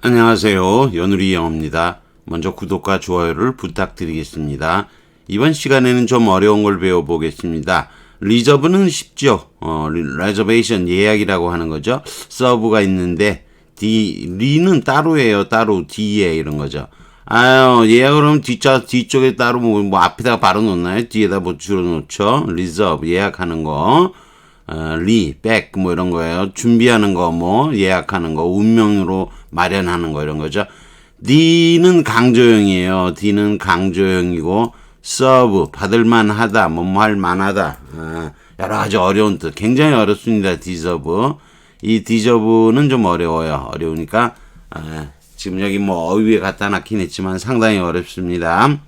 안녕하세요. 연우리 영어입니다. 먼저 구독과 좋아요를 부탁드리겠습니다. 이번 시간에는 좀 어려운 걸 배워보겠습니다. 리저브는 쉽죠. reservation 예약이라고 하는 거죠. 서브가 있는데 리는 따로예요. 따로 뒤에 이런 거죠. 예약을 하면 뒤쪽에 따로 뭐 앞에다가 바로 놓나요? 뒤에다 뭐 줄여 놓죠. 리저브 예약하는 거. 백 뭐 이런 거예요. 준비하는 거 뭐 예약하는 거 운명으로 마련하는 거 이런 거죠. D는 강조형이에요. D는 강조형이고 serve 받을만 하다 뭐뭐 할 만하다 여러 가지 어려운 뜻 굉장히 어렵습니다. deserve 이 deserve는 좀 어려워요. 어려우니까 지금 여기 뭐 어휘에 갖다 놨긴 했지만 상당히 어렵습니다.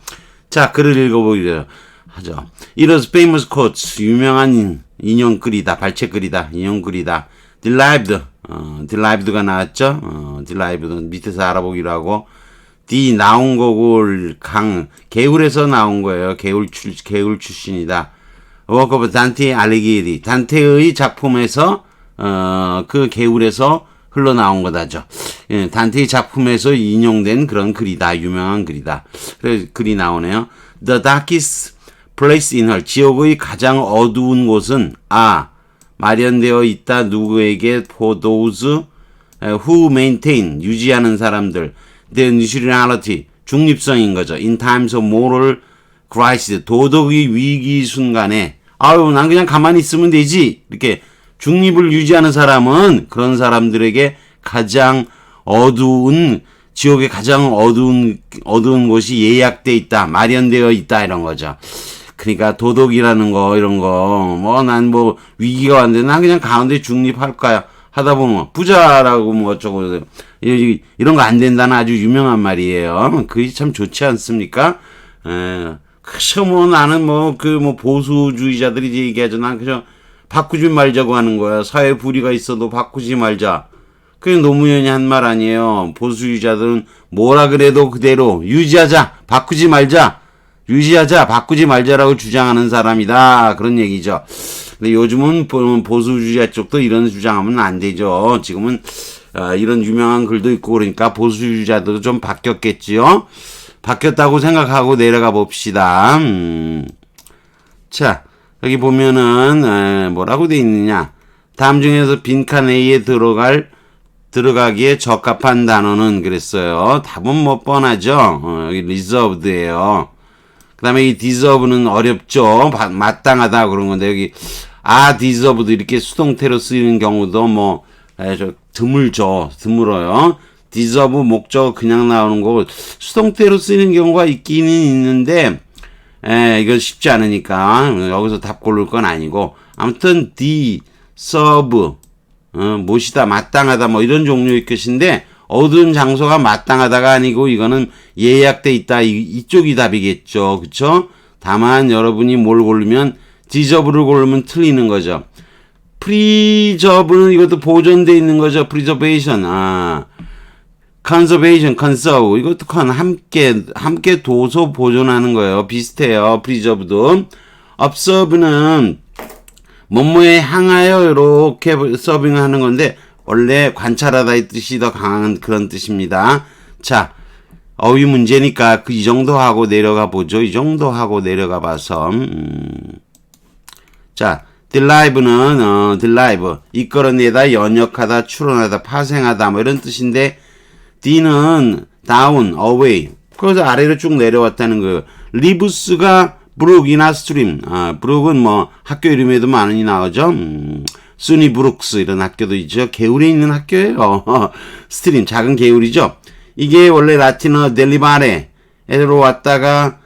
자, 글을 읽어보기로 하죠. It was famous quotes 유명한 인용글이다. 발췌글이다. 인용글이다. derrived가 나왔죠. derived 밑에서 알아보기로 하고 나온 거고 개울에서 나온 거예요. 개울 출신이다. work of Dante Alighieri 단테의 작품에서 그 개울에서 흘러나온 거다죠. 예, 단테의 작품에서 인용된 그런 글이다. 유명한 글이다. 그래서 글이 나오네요. The darkest place in hell 지옥의 가장 어두운 곳은 마련되어 있다. 누구에게? for those who maintain 유지하는 사람들 the neutrality 중립성인 거죠. in times of moral crisis 도덕의 위기 순간에 난 그냥 가만히 있으면 되지 이렇게 중립을 유지하는 사람은 그런 사람들에게 가장 어두운 지옥의 가장 어두운 곳이 예약돼 있다. 마련되어 있다 이런 거죠. 그러니까 도덕이라는 거 이런 거 난 위기가 왔는데 난 그냥 가운데 중립할까요? 하다 보면 부자라고 뭐 어쩌고 이런 거 안 된다는 아주 유명한 말이에요. 그게 참 좋지 않습니까? 그저 나는 보수주의자들이 얘기하죠. 난 그저 바꾸지 말자고 하는 거야. 사회 불의가 있어도 바꾸지 말자. 그게 노무현이 한 말 아니에요. 보수주의자들은 뭐라 그래도 그대로 유지하자. 바꾸지 말자. 바꾸지 말자라고 주장하는 사람이다. 그런 얘기죠. 근데 요즘은 보수주의자 쪽도 이런 주장하면 안 되죠. 지금은 이런 유명한 글도 있고 그러니까 보수주의자들도 좀 바뀌었겠지요. 바뀌었다고 생각하고 내려가 봅시다. 자, 여기 보면은 뭐라고 돼 있느냐. 다음 중에서 빈칸 A에 들어가기에 적합한 단어는 그랬어요. 답은 뻔하죠. 여기 reserved예요. 그 다음에 이 deserve는 어렵죠. 마땅하다 그런 건데 여기 deserved 이렇게 수동태로 쓰이는 경우도 드물어요. deserve 목적 그냥 나오는 거 수동태로 쓰이는 경우가 있기는 있는데 이건 쉽지 않으니까 여기서 답 고를 건 아니고 아무튼 deserve 못이다 마땅하다 이런 종류의 것인데 어두운 장소가 마땅하다가 아니고 이거는 예약돼 있다 이쪽이 답이겠죠. 그쵸? 다만 여러분이 뭘 고르면 deserve를 고르면 틀리는 거죠. preserve는 이것도 보존돼 있는 거죠. preservation conservation, conserve 이것도 함께 둬서 보존하는 거예요. 비슷해요. preserve도 observe는 뭐뭐에 향하여 이렇게 서빙하는 건데 원래 관찰하다의 뜻이 더 강한 그런 뜻입니다. 자, 어휘 문제니까 이 정도 하고 내려가 보죠. 이 정도 하고 내려가 봐서 자, derive는 derive 이끌어내다, 연역하다, 추론하다, 파생하다 이런 뜻인데 D는 down, away 그래서 아래로 쭉 내려왔다는 거예요. 리브스가 브룩이나 스트림 브룩은 학교 이름에도 많이 나오죠. 수니 브룩스 이런 학교도 있죠. 개울에 있는 학교예요. 스트림 작은 개울이죠. 이게 원래 라틴어 델리바레로 왔다가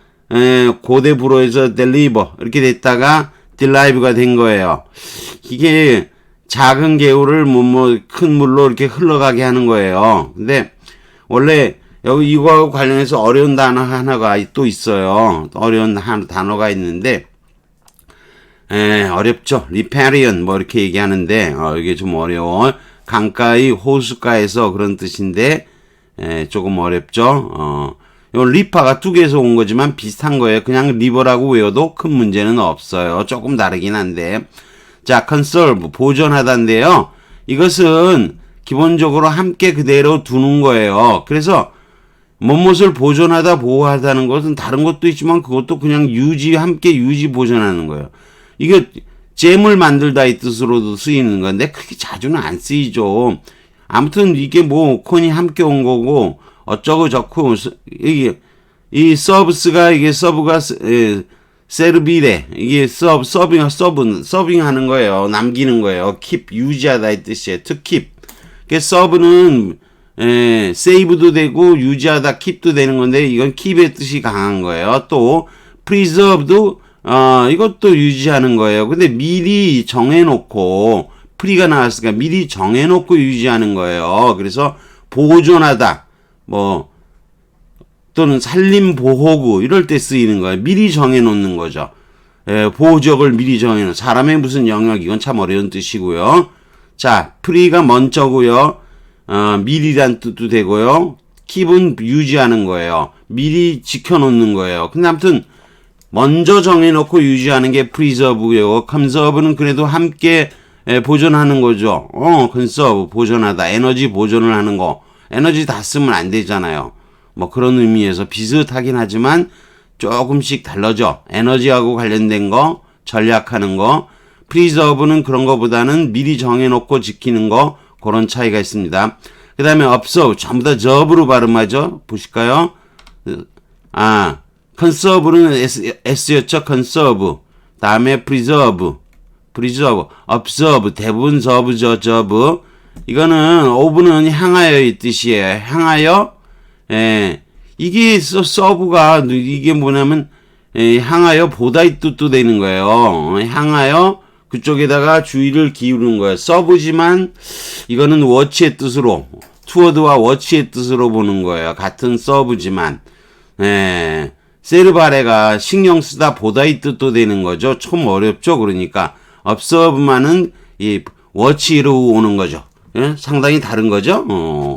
고대 불어에서 델리버 이렇게 됐다가 딜라이브가 된 거예요. 이게 작은 개울을 큰 물로 이렇게 흘러가게 하는 거예요. 근데 원래 여기 이거하고 관련해서 어려운 단어 하나가 또 있어요. 어려운 단어가 있는데 어렵죠. riparian 이렇게 얘기하는데 이게 좀 어려워. 강가의 호숫가에서 그런 뜻인데 조금 어렵죠. 이건 리파가 두 개에서 온 거지만 비슷한 거예요. 그냥 리버라고 외워도 큰 문제는 없어요. 조금 다르긴 한데 자, conserve 보존하다인데요. 이것은 기본적으로 함께 그대로 두는 거예요. 그래서 뭐뭇을 보존하다 보호하다는 것은 다른 것도 있지만 그것도 그냥 함께 유지 보존하는 거예요. 이게 잼을 만들다 이 뜻으로도 쓰이는 건데 그렇게 자주는 안 쓰이죠. 아무튼 이게 뭐 콘이 함께 온 거고 어쩌고 저쩌고 이게 이 서브가 세르비레 이게 서빙 하는 거예요. 남기는 거예요. keep 유지하다 이 뜻이에요. to keep. 그 서브는 세이브도 되고 유지하다 keep도 되는 건데 이건 keep의 뜻이 강한 거예요. 또 preserve도 이것도 유지하는 거예요. 근데 미리 정해놓고 프리가 나왔으니까 미리 정해놓고 유지하는 거예요. 그래서 보존하다 뭐 또는 산림보호구 이럴 때 쓰이는 거예요. 미리 정해놓는 거죠. 보호지역을 미리 정해놓은 사람의 무슨 영역 이건 참 어려운 뜻이고요. 자, 프리가 먼저고요. 미리란 뜻도 되고요. keep은 유지하는 거예요. 미리 지켜놓는 거예요. 근데 아무튼 먼저 정해놓고 유지하는 게 preserve고요. conserve는 그래도 함께 보존하는 거죠. conserve 보존하다. 에너지 보존을 하는 거. 에너지 다 쓰면 안 되잖아요. 뭐 그런 의미에서 비슷하긴 하지만 조금씩 다르죠. 에너지하고 관련된 거, 전략하는 거. preserve는 그런 거보다는 미리 정해놓고 지키는 거, 그런 차이가 있습니다. 그 다음에 observe, 전부 다 ob로 발음하죠. 보실까요? conserve는 S였죠. conserve. 다음에 preserve, observe, 대부분 ob죠. 이거는 ove는 향하여의 뜻이에요. 향하여, 이게 serve가, 이게 뭐냐면, 향하여 보다의 뜻도 되는 거예요. 향하여 그쪽에다가 주의를 기울이는 거예요. serve지만 이거는 watch의 뜻으로 toward와 watch의 뜻으로 보는 거예요. 같은 serve지만 세르바레가 신경 쓰다 보다의 뜻도 되는 거죠. 좀 어렵죠. 그러니까 observe만은 이 watch로 오는 거죠. 상당히 다른 거죠.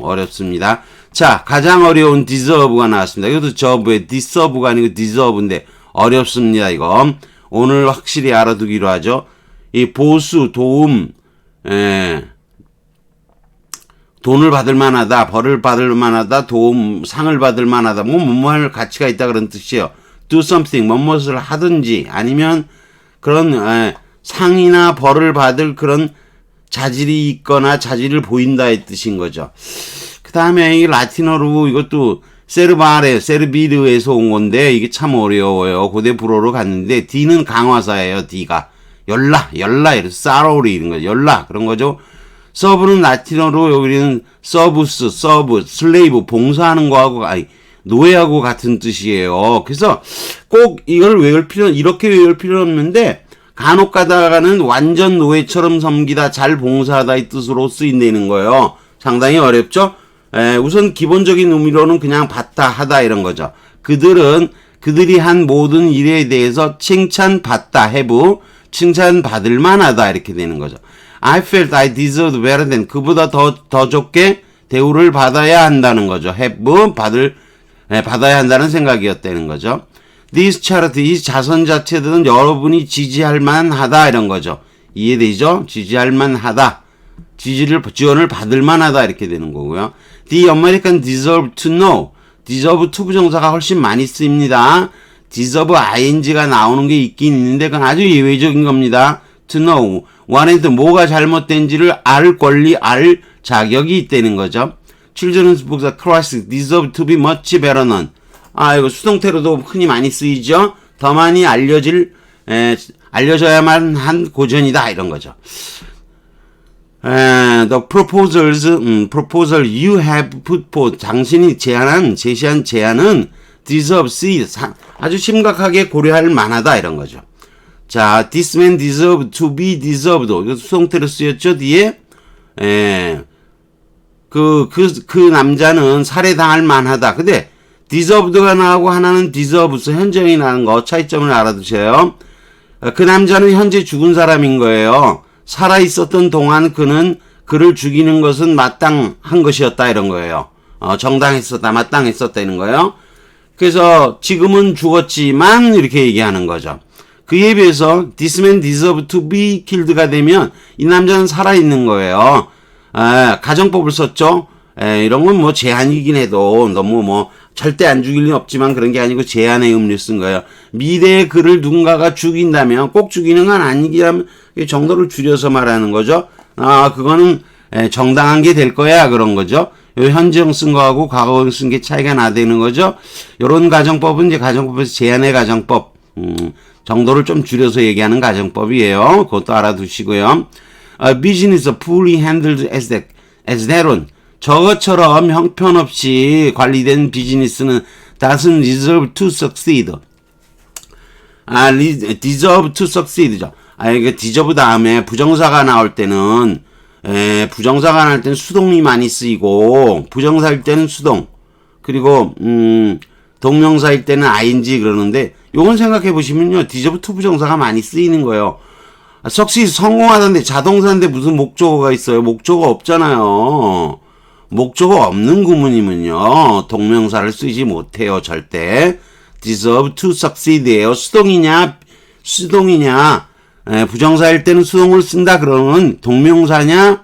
어렵습니다. 자, 가장 어려운 deserve가 나왔습니다. 이것도 job의 deserve가 아니고 deserve인데 어렵습니다. 이거 오늘 확실히 알아두기로 하죠. 이 보수, 도움, 돈을 받을 만하다, 벌을 받을 만하다, 도움, 상을 받을 만하다, 뭐할 가치가 있다 그런 뜻이에요. do something, 무엇을 하든지 아니면 그런 상이나 벌을 받을 그런 자질이 있거나 자질을 보인다의 뜻인 거죠. 그 다음에 이 라틴어로 이것도 세르비르에서 온 건데 이게 참 어려워요. 고대 불어로 갔는데 D는 강화사예요. D가 열라 이래서 sorrow리 이런 거 열라 그런 거죠. 서브는 라틴어로 여기는 서브스, 슬레이브 봉사하는 거하고 노예하고 같은 뜻이에요. 그래서 꼭 이걸 이렇게 외울 필요는 없는데 간혹 가다가는 완전 노예처럼 섬기다, 잘 봉사하다 이 뜻으로 쓰인다는 거예요. 상당히 어렵죠? 우선 기본적인 의미로는 그냥 받다, 하다 이런 거죠. 그들이 한 모든 일에 대해서 칭찬받다, have, 칭찬받을 만하다 이렇게 되는 거죠. I felt I deserved better than, 그보다 더 좋게 대우를 받아야 한다는 거죠. have, 받아야 한다는 생각이었다는 거죠. This charity, 이 자선 자체들은 여러분이 지지할 만하다 이런 거죠. 이해되죠? 지지할 만하다. 지원을 받을 만하다 이렇게 되는 거고요. The American deserve to know. deserve to 부정사가 훨씬 많이 쓰입니다. deserve ing가 나오는 게 있긴 있는데 그건 아주 예외적인 겁니다. to know. 원한테 뭐가 잘못된지를 알 권리, 알 자격이 있다는 거죠. Children's books classic deserve to be much better known. 이거 수동태로도 흔히 많이 쓰이죠. 더 많이 알려져야만 한 고전이다 이런 거죠. The proposal you have put forth. 당신이 제시한 제안은 deserves, 아주 심각하게 고려할 만하다 이런 거죠. 자, this man deserve to be deserved. 이거 수동태로 쓰였죠, 뒤에. 그 남자는 살해당할 만하다. 근데 deserved가 나오고 하나는 deserves, 현재형이 나는 거, 차이점을 알아두세요. 그 남자는 현재 죽은 사람인 거예요. 살아 있었던 동안 그를 죽이는 것은 마땅한 것이었다 이런 거예요. 정당했었다, 마땅했었다는 거예요. 그래서 지금은 죽었지만 이렇게 얘기하는 거죠. 그에 비해서 this man deserve to be killed가 되면 이 남자는 살아 있는 거예요. 가정법을 썼죠. 이런 건 뭐 제한이긴 해도 너무 뭐 절대 안 죽일 리 없지만 그런 게 아니고 제한의 의미를 쓴 거예요. 미래의 그를 누군가가 죽인다면 꼭 죽이는 건 아니기라면 정도를 줄여서 말하는 거죠. 그거는 정당한 게 될 거야 그런 거죠. 요 현재형 쓴 거하고 과거형 쓴 게 차이가 나되는 거죠. 요런 가정법은 이제 가정법에서 제한의 가정법 정도를 좀 줄여서 얘기하는 가정법이에요. 그것도 알아두시고요. Business fully handled as that 저것처럼 형편없이 관리된 비즈니스는 doesn't deserve to succeed. deserve to succeed죠. 이게 deserve 다음에 부정사가 나올 때는 부정사가 나올 때는 수동이 많이 쓰이고 부정사일 때는 수동 그리고 동명사일 때는 ing 그러는데 요건 생각해 보시면요. deserve to 부정사가 많이 쓰이는 거예요. succeed 성공하던데 자동사인데 무슨 목적어가 있어요? 목적어 없잖아요. 목적어 없는 구문이면요. 동명사를 쓰지 못해요. 절대. deserve to succeed예요. 수동이냐 부정사일 때는 수동을 쓴다 그러면 동명사냐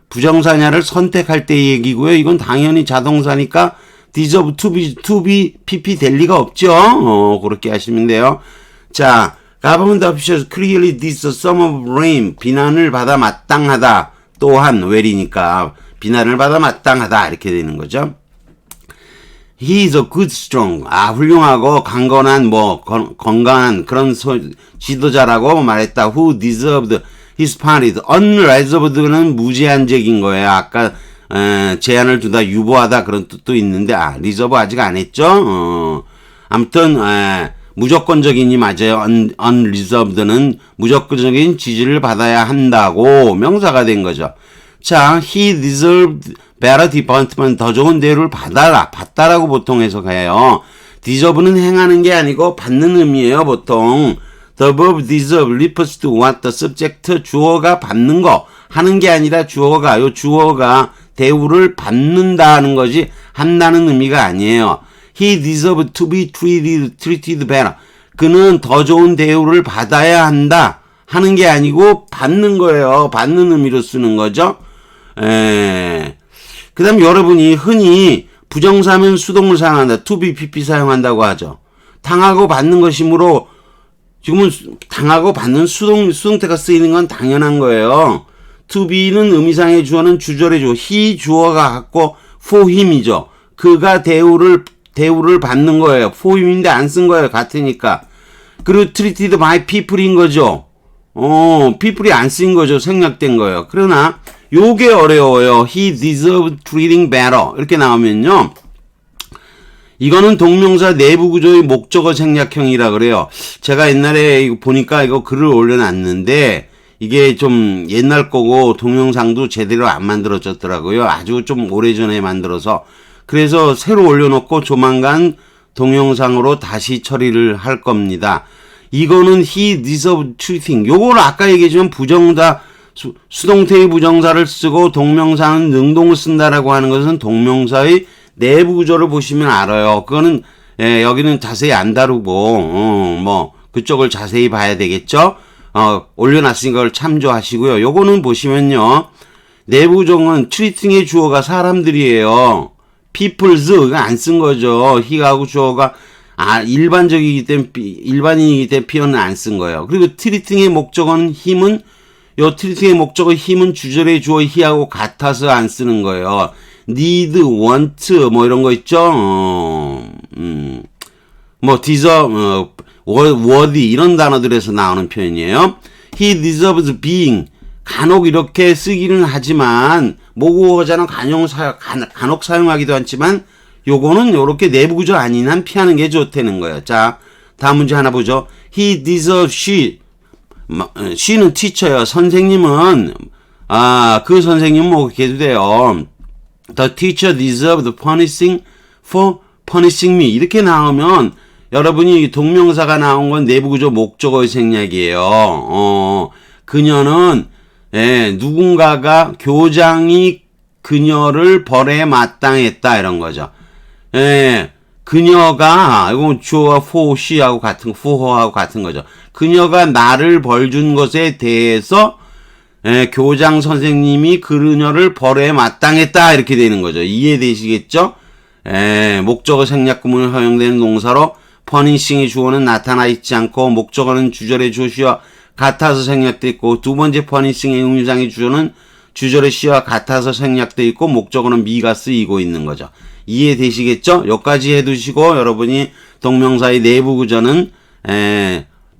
부정사냐를 선택할 때 얘기고요. 이건 당연히 자동사니까 deserve to be pp 될 리가 없죠. 그렇게 하시면 돼요. 자, government officials clearly deserve some of blame. 비난을 받아 마땅하다. 또한 well이니까 비난을 받아 마땅하다 이렇게 되는 거죠. He is a good strong. 훌륭하고 강건한 건강한 그런 지도자라고 말했다. Who deserved his part. unreserved는 무제한적인 거예요. 아까 제한을 두다 유보하다 그런 뜻도 있는데 reserve 아직 안 했죠. 아무튼 무조건적인이 맞아요. unreserved는 무조건적인 지지를 받아야 한다고 명사가 된 거죠. 자, he deserved better treatment. 더 좋은 대우를 받다라고 보통 해석해요. deserve는 행하는 게 아니고 받는 의미예요. 보통 the verb deserve refers to what the subject 주어가 받는 거 하는 게 아니라 주어가 대우를 받는다는 거지 한다는 의미가 아니에요. He deserved to be treated better. 그는 더 좋은 대우를 받아야 한다 하는 게 아니고 받는 거예요. 받는 의미로 쓰는 거죠. 그 다음 여러분이 흔히 부정사면 수동을 사용한다. to be, pp 사용한다고 하죠. 당하고 받는 것이므로 지금은 당하고 받는 수동태가 쓰이는 건 당연한 거예요. to be는 의미상의 주어는 주절의 주어. he 주어가 같고 for him이죠. 그가 대우를 받는 거예요. for him인데 안 쓴 거예요. 같으니까. 그리고 treated by people인 거죠. people이 안 쓰인 거죠. 생략된 거예요. 그러나 요게 어려워요. He deserved treating better. 이렇게 나오면요. 이거는 동명사 내부 구조의 목적어 생략형이라 그래요. 제가 옛날에 이거 보니까 이거 글을 올려놨는데 이게 좀 옛날 거고 동영상도 제대로 안 만들어졌더라고요. 아주 좀 오래전에 만들어서. 그래서 새로 올려놓고 조만간 동영상으로 다시 처리를 할 겁니다. 이거는 he deserved treating. 요걸 아까 얘기했지만 부정사 수동태의 부정사를 쓰고 동명사는 능동을 쓴다라고 하는 것은 동명사의 내부 구조를 보시면 알아요. 그거는 여기는 자세히 안 다루고 그쪽을 자세히 봐야 되겠죠. 올려놨으니까 그걸 참조하시고요. 요거는 보시면요. 내부 구조는 treating의 주어가 사람들이에요. people's 안 쓴 거죠. he하고 주어가 일반적이기 때문에 일반인이기 때문에 피어는 안 쓴 거예요. 그리고 treating의 목적어는 힘은 요 treating의 목적어 힘은 주절의 주어 he하고 같아서 안 쓰는 거예요. need, want 이런 거 있죠. deserve, worthy 이런 단어들에서 나오는 표현이에요. he deserves being 간혹 이렇게 쓰기는 하지만 모국어자는 간혹 사용하기도 하지만 요거는 요렇게 내부 구조 아닌 한 피하는 게 좋다는 거예요. 자, 다음 문제 하나 보죠. He deserves she는 teacher예요. 선생님은 그 선생님은 그렇게 해도 돼요. The teacher deserved punishing for punishing me. 이렇게 나오면 여러분이 동명사가 나온 건 내부 구조 목적어의 생략이에요. 그녀는 누군가가 교장이 그녀를 벌에 마땅했다 이런 거죠. 그녀가 이건 주어와 for she하고 같은 for her하고 같은 거죠. 그녀가 나를 벌 준 것에 대해서 교장 선생님이 그녀를 벌에 마땅했다 이렇게 되는 거죠. 이해되시겠죠? 목적어 생략 구문을 허용되는 동사로 퍼니싱의 주어는 나타나 있지 않고 목적어는 주절의 조시와 같아서 생략돼 있고 두 번째 퍼니싱의 의미상의 주어는 주절의 시와 같아서 생략돼 있고 목적어는 미가 쓰이고 있는 거죠. 이해되시겠죠? 여기까지 해두시고 여러분이 동명사의 내부 구조는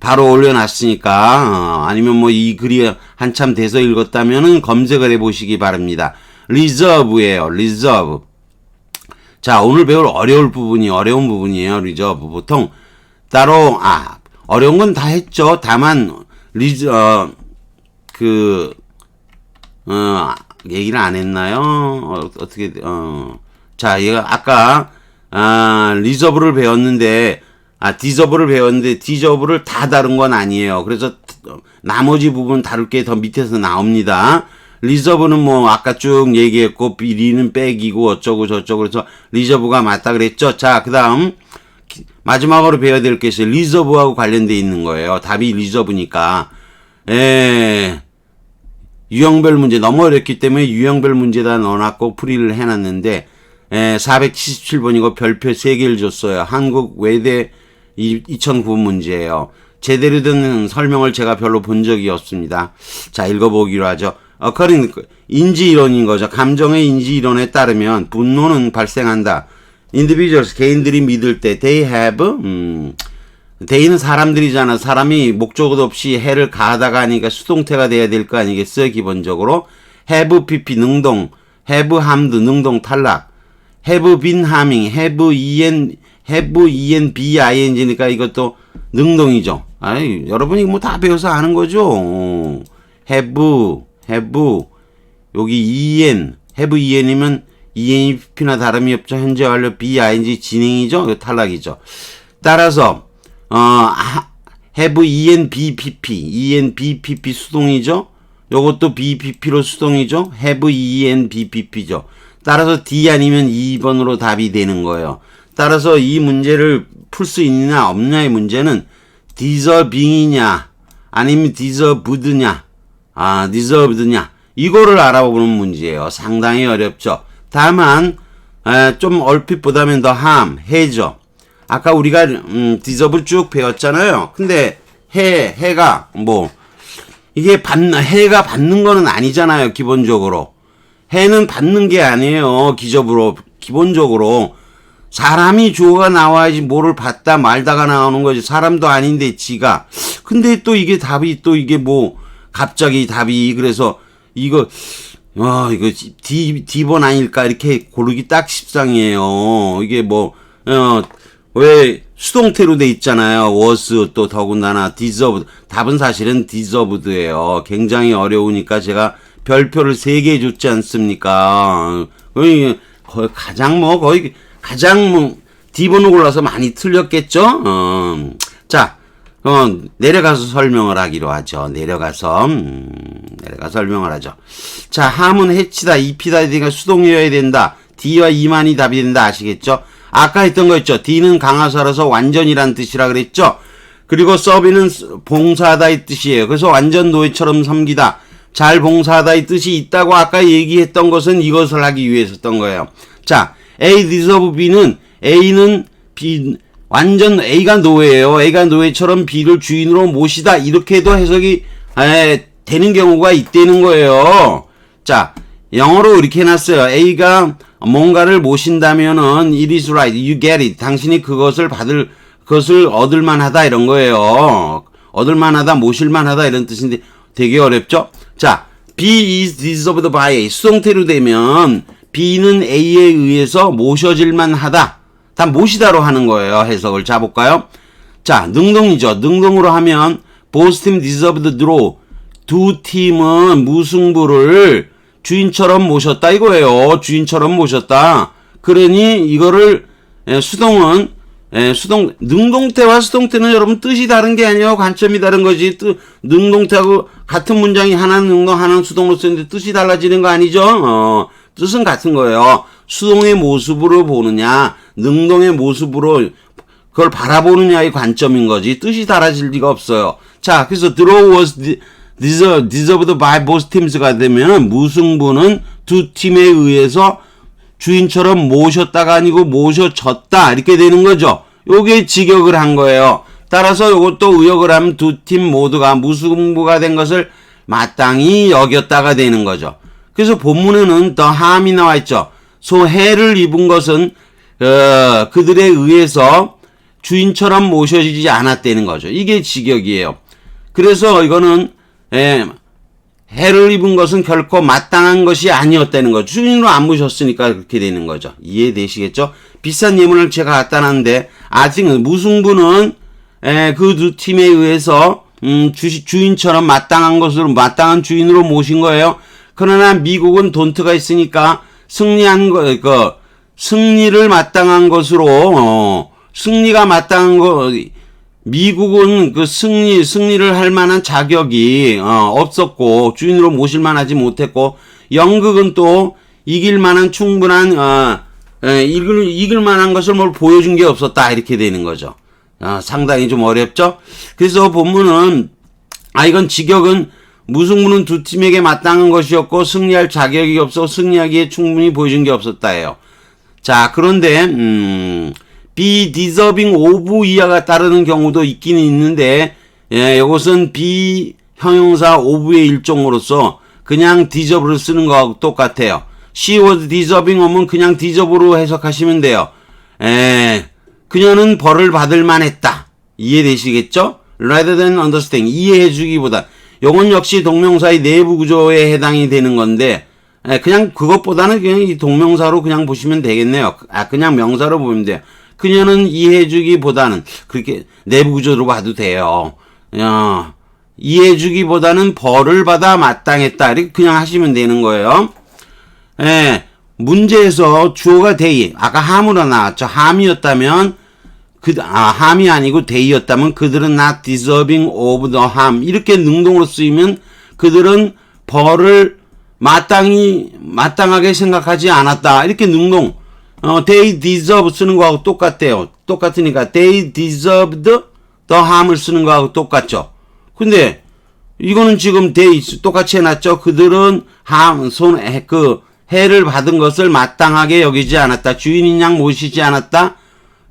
바로 올려놨으니까 아니면 뭐 이 글이 한참 돼서 읽었다면은 검색을 해보시기 바랍니다. reserve예요. reserve. 자, 오늘 배울 어려운 부분이에요. reserve. 보통 따로 어려운 건 다 했죠. 다만 얘기를 안 했나요? 자, 얘가 아까 reserve를 배웠는데 디저브를 배웠는데 디저브를 다 다룬 건 아니에요. 그래서 나머지 부분 다룰 게 더 밑에서 나옵니다. 리저브는 뭐 아까 쭉 얘기했고 리는 백이고 어쩌고 저쩌고 그래서 리저브가 맞다 그랬죠. 자, 그다음 마지막으로 배워야 될 게 있어요. 리저브하고 관련돼 있는 거예요. 답이 리저브니까. 유형별 문제 너무 어렵기 때문에 유형별 문제다 넣어놨고 풀이를 해놨는데 477번이고 별표 3개를 줬어요. 한국 외대 2009 문제예요. 제대로 된 설명을 제가 별로 본 적이 없습니다. 자, 읽어보기로 하죠. 인지이론인 거죠. 감정의 인지이론에 따르면 분노는 발생한다. individuals, 개인들이 믿을 때 they have, they는 사람들이잖아. 사람이 목적어도 없이 해를 가하다가 하니까 수동태가 돼야 될 거 아니겠어요? 기본적으로. have pp, 능동, have harmed, 능동 탈락. have been harming, have en bing니까 이것도 능동이죠. 여러분이 뭐 다 배워서 아는 거죠. have 여기 have en이면 enp나 다름이 없죠. 현재 완료 bing 진행이죠. 이거 탈락이죠. 따라서 have enbpp 수동이죠. 요것도 bpp로 수동이죠. have enbpp죠. 따라서 D 아니면 2번으로 답이 되는 거예요. 따라서 이 문제를 풀 수 있느냐 없느냐의 문제는 deserving이냐 아니면 deserved냐 deserved냐 이거를 알아보는 문제예요. 상당히 어렵죠. 다만 좀 얼핏 보다면 더 해죠. 아까 우리가 deserve 쭉 배웠잖아요. 근데 해가 뭐 이게 해가 받는 거는 아니잖아요. 기본적으로 해는 받는 게 아니에요. 기본적으로 사람이 주어가 나와야지 뭐를 받다 말다가 나오는 거지. 사람도 아닌데 지가. 근데 또 이게 답이 또 이게 뭐 갑자기 답이 그래서 이거 D번 아닐까 이렇게 고르기 딱 십상이에요. 이게 왜 수동태로 돼 있잖아요. was 또 더군다나 deserved. 답은 사실은 deserved예요. 굉장히 어려우니까 제가 별표를 3개 줬지 않습니까? 거의 가장 D번을 골라서 많이 틀렸겠죠? 내려가서 설명을 하기로 하죠. 내려가서 설명을 하죠. 자, 함은 해치다, 입히다, 그러니까 수동이어야 된다. D와 E만이 답이 된다. 아시겠죠? 아까 했던 거 있죠. D는 강화사라서 완전이란 뜻이라 그랬죠? 그리고 서비는 봉사하다의 뜻이에요. 그래서 완전 노예처럼 섬기다. 잘 봉사하다의 뜻이 있다고 아까 얘기했던 것은 이것을 하기 위해서 했던 거예요. 자, A deserve B는 A는 B 완전 A가 노예예요. A가 노예처럼 B를 주인으로 모시다 이렇게도 해석이 되는 경우가 있다는 거예요. 자, 영어로 이렇게 해놨어요. A가 뭔가를 모신다면은 it is right, you get it. 당신이 그것을 얻을 만하다 이런 거예요. 얻을 만하다, 모실 만하다 이런 뜻인데 되게 어렵죠? 자, B is deserved by A. 수동태로 되면 B는 A에 의해서 모셔질 만하다. 다 모시다로 하는 거예요. 해석을. 자, 볼까요? 자, 능동이죠. 능동으로 하면 both team deserved draw. 두 팀은 무승부를 주인처럼 모셨다 이거예요. 주인처럼 모셨다. 그러니 이거를 능동태와 수동태는 여러분 뜻이 다른 게 아니에요. 관점이 다른 거지. 능동태하고 같은 문장이 하나는 능동, 하나는 수동으로 쓰는데 뜻이 달라지는 거 아니죠? 뜻은 같은 거예요. 수동의 모습으로 보느냐, 능동의 모습으로 그걸 바라보느냐의 관점인 거지. 뜻이 달라질 리가 없어요. 자, 그래서 draw was deserved by both teams가 되면 무승부는 두 팀에 의해서 주인처럼 모셨다가 아니고 모셔졌다 이렇게 되는 거죠. 요게 직역을 한 거예요. 따라서 요것도 의역을 하면 두 팀 모두가 무승부가 된 것을 마땅히 여겼다가 되는 거죠. 그래서 본문에는 더 함이 나와 있죠. 해를 입은 것은 그들에 의해서 주인처럼 모셔지지 않았다는 거죠. 이게 직역이에요. 그래서 이거는 해를 입은 것은 결코 마땅한 것이 아니었다는 거죠. 주인으로 안 모셨으니까 그렇게 되는 거죠. 이해되시겠죠? 비싼 예물을 제가 갖다 놨는데 아직 무승부는 그 두 팀에 의해서 주인처럼 마땅한 주인으로 모신 거예요. 그러나 미국은 돈트가 있으니까 승리를 마땅한 것으로 승리가 마땅한 거 미국은 그 승리를 할 만한 자격이 없었고 주인으로 모실 만하지 못했고 영국은 또 이길 만한 충분한 이길 만한 것을 뭘 보여준 게 없었다 이렇게 되는 거죠. 상당히 좀 어렵죠. 그래서 본문은 이건 직역은 무승부는 두 팀에게 마땅한 것이었고 승리할 자격이 없어 승리하기에 충분히 보여준 게 없었다예요. 자, 그런데 be deserving of 이하가 따르는 경우도 있기는 있는데 이것은 be 형용사 of의 일종으로서 그냥 deserve를 쓰는 거하고 똑같아요. she was deserving 하면 그냥 deserve로 해석하시면 돼요. 그녀는 벌을 받을 만했다. 이해되시겠죠? rather than understand 이해해주기보다 요건 역시 동명사의 내부 구조에 해당이 되는 건데 그냥 그것보다는 그냥 이 동명사로 그냥 보시면 되겠네요. 그냥 명사로 보면 돼요. 그녀는 이해해주기보다는 그렇게 내부 구조로 봐도 돼요. 이해해주기보다는 벌을 받아 마땅했다. 이렇게 그냥 하시면 되는 거예요. 문제에서 주어가 they, 아까 함으로 나왔죠. 함이었다면 함이 아니고 they였다면 그들은 not deserving of the ham 이렇게 능동으로 쓰이면 그들은 벌을 마땅하게 생각하지 않았다. 이렇게 능동 they deserve 쓰는 거하고 똑같대요. 똑같으니까 they deserved the ham을 쓰는 거하고 똑같죠. 근데 이거는 지금 they 똑같이 해놨죠. 그들은 해를 받은 것을 마땅하게 여기지 않았다. 주인인 양 모시지 않았다.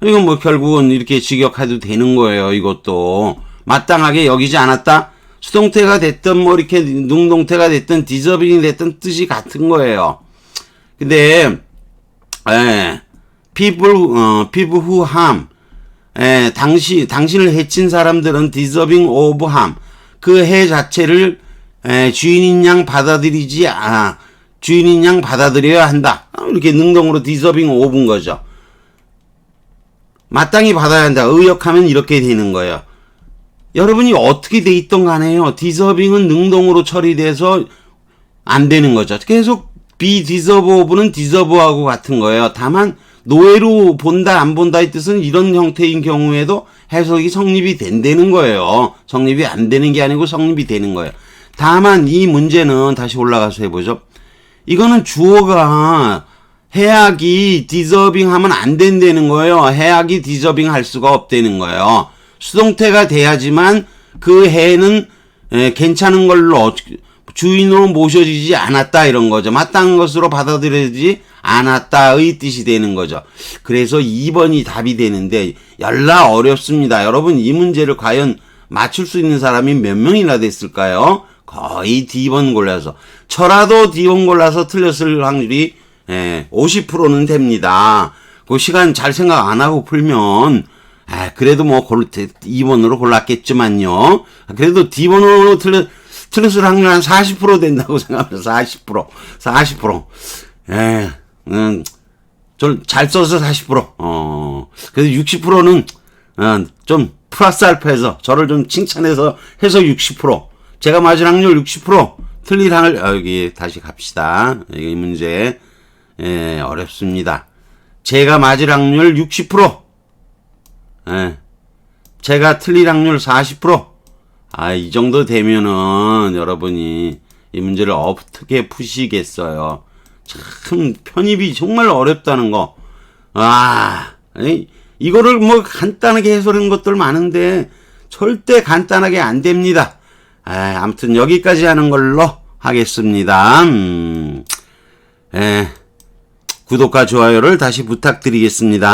이건 뭐 결국은 이렇게 직역해도 되는 거예요. 이것도 마땅하게 여기지 않았다. 수동태가 됐든 뭐 이렇게 능동태가 됐든 deserving이 됐든 뜻이 같은 거예요. 근데 people who harm 당신을 해친 사람들은 deserving of harm 그 해 자체를 주인인 양 받아들여야 한다. 이렇게 능동으로 deserving of인 거죠. 마땅히 받아야 한다. 의역하면 이렇게 되는 거예요. 여러분이 어떻게 돼 있던 간에요. deserving은 능동으로 처리돼서 안 되는 거죠. 계속 be deserve of는 deserve하고 같은 거예요. 다만 노예로 본다 안 본다의 뜻은 이런 형태인 경우에도 해석이 성립이 된다는 거예요. 성립이 안 되는 게 아니고 성립이 되는 거예요. 다만 이 문제는 다시 올라가서 해보죠. 이거는 주어가 해악이 deserving 하면 안 된다는 거예요. 해악이 deserving 할 수가 없다는 거예요. 수동태가 돼야지만 그 해는 괜찮은 걸로 주인으로 모셔지지 않았다 이런 거죠. 마땅한 것으로 받아들여지지 않았다의 뜻이 되는 거죠. 그래서 2번이 답이 되는데 열나 어렵습니다. 여러분 이 문제를 과연 맞출 수 있는 사람이 몇 명이나 됐을까요? 거의 D번 골라서 저라도 D번 골라서 틀렸을 확률이 50%는 됩니다. 그 시간 잘 생각 안 하고 풀면 그래도 뭐 2번으로 골랐겠지만요. 그래도 D번으로 틀렸을 확률 한 40% 된다고 생각합니다. 40%. 좀 잘 써서 40%. 그래서 60%는 좀 플러스 알파해서 저를 좀 칭찬해서 해서 60%. 제가 맞을 확률 60%. 틀릴 확률 여기 다시 갑시다. 이 문제 어렵습니다. 제가 맞을 확률 60%. 제가 틀릴 확률 40%. 이 정도 되면은 여러분이 이 문제를 어떻게 푸시겠어요. 참 편입이 정말 어렵다는 거. 이거를 뭐 간단하게 해설하는 것들 많은데 절대 간단하게 안 됩니다. 아무튼 여기까지 하는 걸로 하겠습니다. 구독과 좋아요를 다시 부탁드리겠습니다.